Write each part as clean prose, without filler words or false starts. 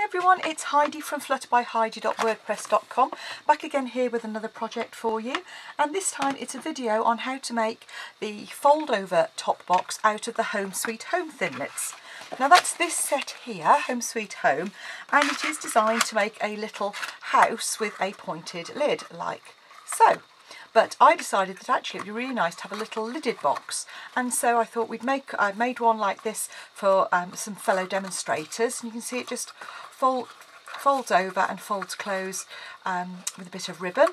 everyone, it's Heidi from Flutterbyheidi.wordpress.com, back again here with another project for you, and this time it's a video on how to make the fold over top box out of the Home Sweet Home thinlits. Now that's this set here, Home Sweet Home, and it is designed to make a little house with a pointed lid like so. But I decided that actually it would be really nice to have a little lidded box, and so I thought I'd made one like this for some fellow demonstrators, and you can see it just folds over and folds close with a bit of ribbon.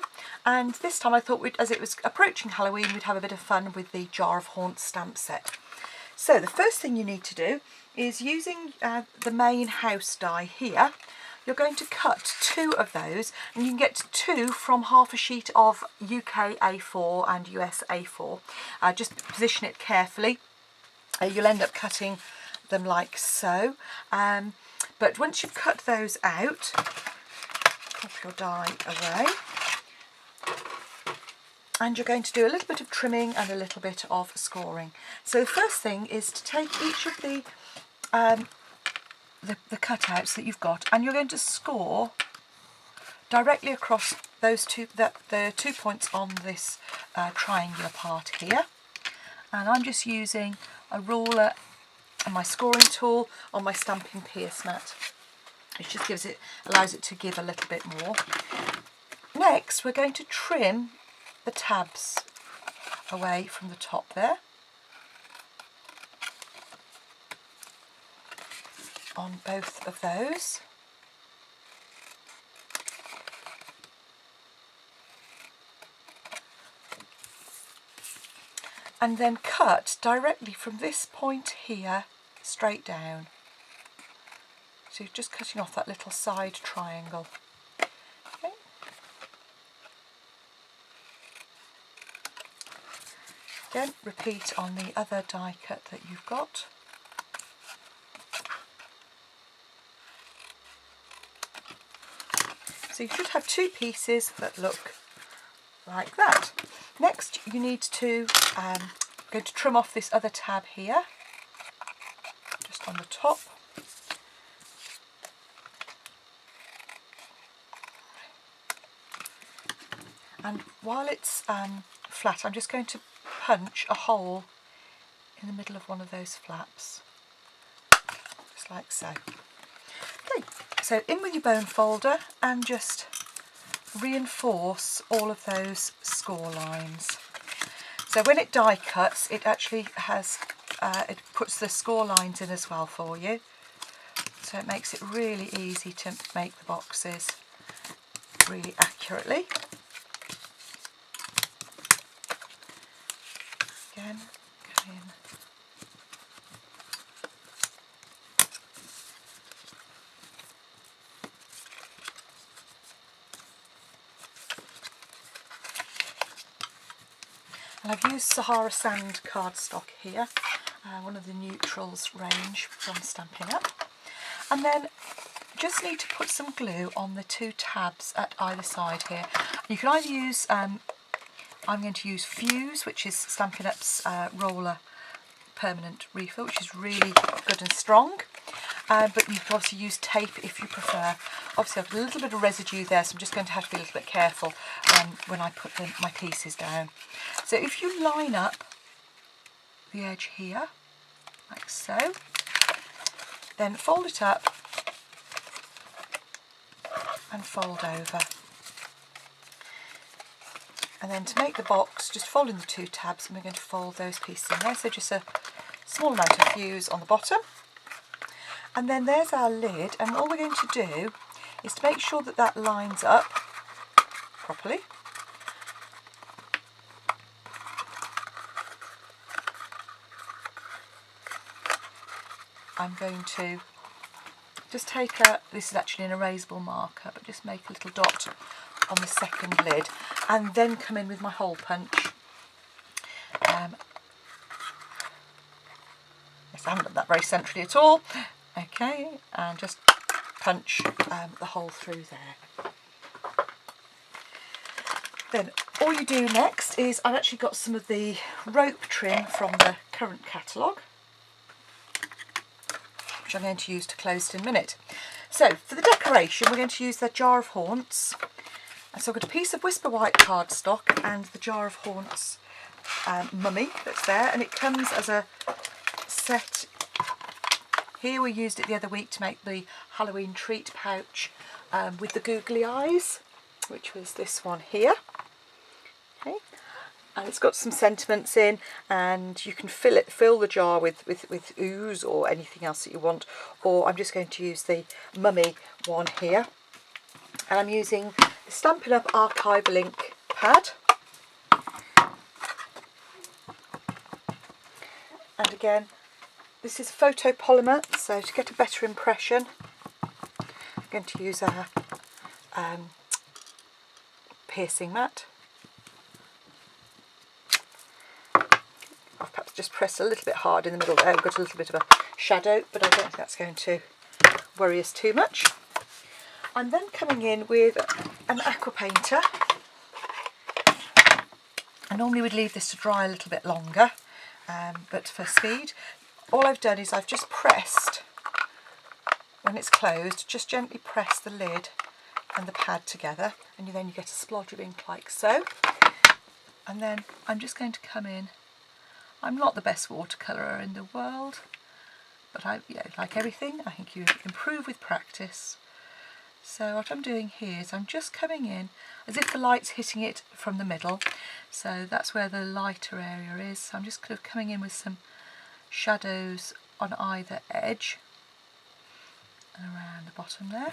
And this time I thought, as it was approaching Halloween, we'd have a bit of fun with the Jar of Haunts stamp set. So the first thing you need to do is, using the main house die here, you're going to cut 2 of those, and you can get 2 from half a sheet of UK A4 and US A4. Just position it carefully. You'll end up cutting them like so. But once you've cut those out, pop your die away. And you're going to do a little bit of trimming and a little bit of scoring. So the first thing is to take each of the cutouts that you've got, and you're going to score directly across those the 2 points on this triangular part here. And I'm just using a ruler and my scoring tool on my stamping pierce mat, which just allows it to give a little bit more. Next, we're going to trim the tabs away from the top there, on both of those. And then cut directly from this point here straight down. So you're just cutting off that little side triangle. Okay. Again, repeat on the other die cut that you've got. So you should have 2 pieces that look like that. Next, you need to go to trim off this other tab here, just on the top. And while it's flat, I'm just going to punch a hole in the middle of one of those flaps, just like so. Okay. So in with your bone folder and just reinforce all of those score lines. So when it die cuts, it actually has, it puts the score lines in as well for you. So it makes it really easy to make the boxes really accurately. Again, go in. And I've used Sahara Sand cardstock here, one of the neutrals range from Stampin' Up. And then just need to put some glue on the 2 tabs at either side here. You can either use, I'm going to use Fuse, which is Stampin' Up's roller permanent refill, which is really good and strong. But you can also use tape if you prefer. Obviously I've got a little bit of residue there, so I'm just going to have to be a little bit careful when I put my pieces down. So if you line up the edge here, like so, then fold it up and fold over. And then to make the box, just fold in the 2 tabs, and we're going to fold those pieces in there. So just a small amount of Fuse on the bottom. And then there's our lid, and all we're going to do is to make sure that that lines up properly. I'm going to just take this is actually an erasable marker, but just make a little dot on the second lid, and then come in with my hole punch. Yes, I haven't done that very centrally at all. Okay, and just punch the hole through there. Then all you do next is, I've actually got some of the rope trim from the current catalogue, which I'm going to use to close it in a minute. So for the decoration we're going to use the jar of haunts. And so I've got a piece of Whisper White cardstock and the jar of haunts mummy that's there, and it comes as a set. Here we used it the other week to make the Halloween treat pouch with the googly eyes, which was this one here. Okay. And it's got some sentiments in, and you can fill the jar with ooze or anything else that you want, or I'm just going to use the mummy one here. And I'm using the Stampin' Up archival ink pad. And again, this is photopolymer, so to get a better impression I'm going to use a piercing mat. I've perhaps just pressed a little bit hard in the middle there. I've got a little bit of a shadow, but I don't think that's going to worry us too much. I'm then coming in with an aqua painter. I normally would leave this to dry a little bit longer, but for speed, all I've done is I've just pressed, when it's closed, just gently press the lid and the pad together, and then you get a splodge of ink like so. And then I'm just going to come in. I'm not the best watercolorer in the world, but like everything, I think you improve with practice. So what I'm doing here is I'm just coming in as if the light's hitting it from the middle. So that's where the lighter area is. So I'm just kind of coming in with some shadows on either edge and around the bottom there.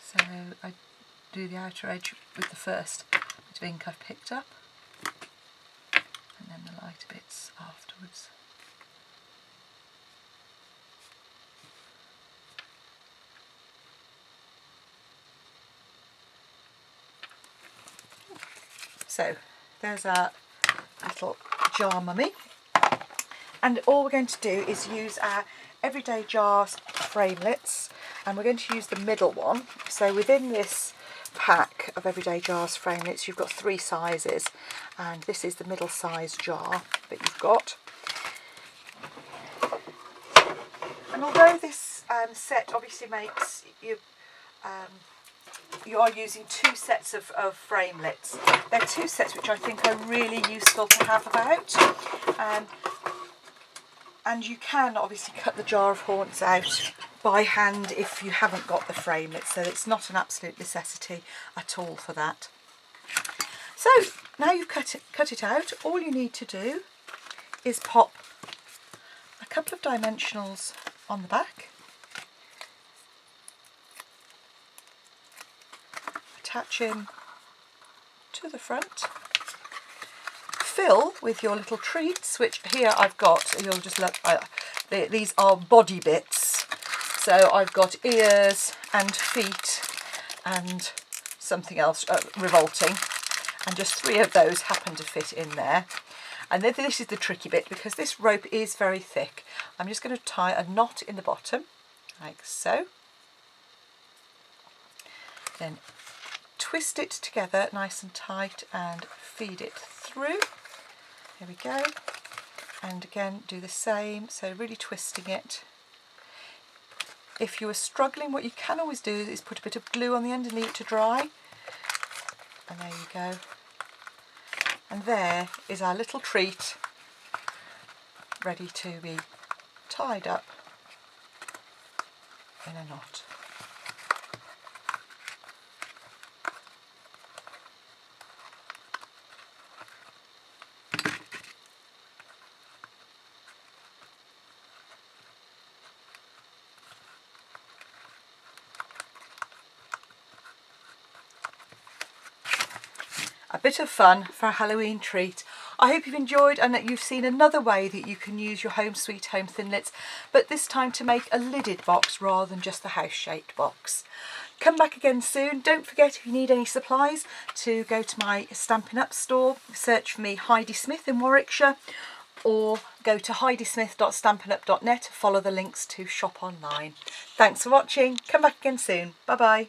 So I do the outer edge with the first bit of ink I've picked up, and then the lighter bits afterwards. So there's our little jar mummy, and all we're going to do is use our Everyday Jars framelits, and we're going to use the middle one. So within this pack of Everyday Jars framelits you've got 3 sizes, and this is the middle size jar that you've got. And although this set obviously makes you you are using 2 sets of framelits, they're 2 sets which I think are really useful to have about. And you can obviously cut the jar of haunts out by hand if you haven't got the framelit, so it's not an absolute necessity at all for that. So now you've cut it out, all you need to do is pop a couple of dimensionals on the back, attach him to the front, fill with your little treats, which here I've got, you'll just look, these are body bits, so I've got ears and feet and something else revolting, and just 3 of those happen to fit in there. And then this is the tricky bit, because this rope is very thick. I'm just going to tie a knot in the bottom like so, then twist it together nice and tight and feed it through. There we go. And again do the same, so really twisting it. If you are struggling, what you can always do is put a bit of glue on the end and leave it to dry. And there you go. And there is our little treat ready to be tied up in a knot. A bit of fun for a Halloween treat. I hope you've enjoyed and that you've seen another way that you can use your Home Sweet Home Thinlits, but this time to make a lidded box rather than just the house-shaped box. Come back again soon. Don't forget, if you need any supplies, to go to my Stampin' Up store, search for me Heidi Smith in Warwickshire, or go to heidismith.stampinup.net, follow the links to shop online. Thanks for watching. Come back again soon. Bye bye.